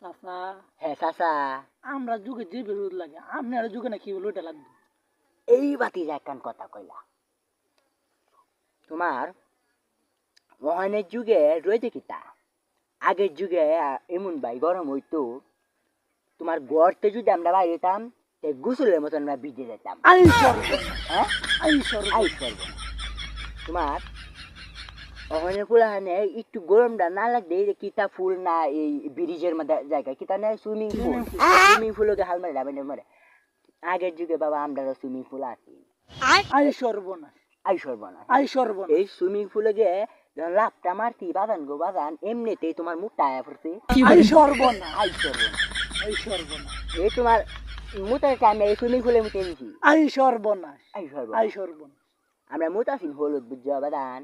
চাচা হ্যাঁ চাচা, আমরা যুগে যে বিরোধ লাগে আপনার যুগে না কি বলে ওটা লাগবে। এই বাতি একখান কথা কইলা, তোমার মহানের যুগে রয়েছে কিতা, আগের যুগে এমন ভাই গরম হইতো, তোমার গড়তে যদি আমরা বাইরে যেতাম গোসলের মতন আমরা ভিজে যেতাম। আই সর্বনাশ, হ্যাঁ আই সর্বনাশ। আই সর্বনাশ। তোমার ওখানে ফুলাহানে একটু গরমটা না লাগবে, এই যে কিতা ফুল না এই ব্রিজের মধ্যে জায়গায় কিতা না সুইমিং পুল, সুইমিং পুলকে হাল মারে যাবে মরে। আগের যুগে বাবা আমরা সুইমিং পুল আছি। আই সর্বনাশ, আই সর্বনাশ। আই সর্বনাশ। এই সুইমিং পুলে গিয়ে লাভটা মারতি বাগান গো বাগান, এমনিতেই তোমার মুখটা আয়া পড়ছে। আই সর্বনাশ, আই সর্বনাশ। আই সর্বনাশ, এই তোমার মুতাটা আমি এই সুইমিং পুলে মুতে দিছি। আই সর্বনাশ, আই আই সর্বনাশ। সর্বনাশ। আমরা মুতাছি হলুদ বুঝছো বাদান,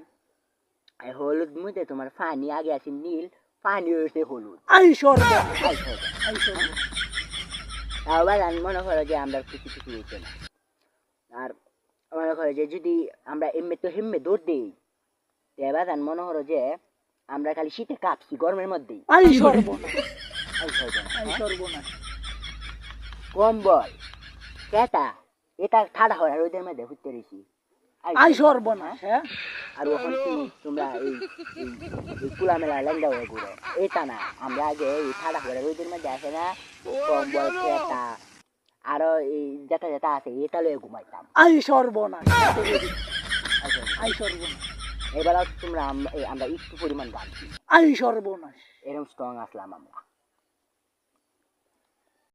এই হলুদ মুতে তোমার পানি আগে আছে নীল, পানি হয়েছে হলুদ। আই সর্বনাশ, আই সর্বনাশ। আই সর্বনাশ। তাও বাদান মনে করো যে আমরা কিছু কিছু হইতো না। আর মনে করো যে যদি আমরা এমনি তো হেম্মে দৌড় দিই, বাদান মনে করো যে আমরা খালি শীতে কাঁপছি গরমের মধ্যেই। আই সর্বনাশ, আই সর্বনাশ। আই সর্বনাশ। কম্বল কেটা এটা ঠাডা হয় আর ওইদের মধ্যে ঘুরতে রয়েছি। আই সর্বনাশ। হ্যাঁ, আর ওখান তোমরা এই কুলা মেলা লেঙ্গা হয়ে ঘুরো, এটা না আমরা আগে এই ঠাডা করে ওইদের মধ্যে আসে না কম্বল কেটা আরো এই যেটা যেটা আছে এটা লয়ে ঘুমাইতাম। আই সর্বনাশ, আচ্ছা, আই সর্বনাশ, এবার তোমরা আমরা একটু পরিমাণ গান আই সর্বনাশ। এরকম স্ট্রং আসলাম আমরা।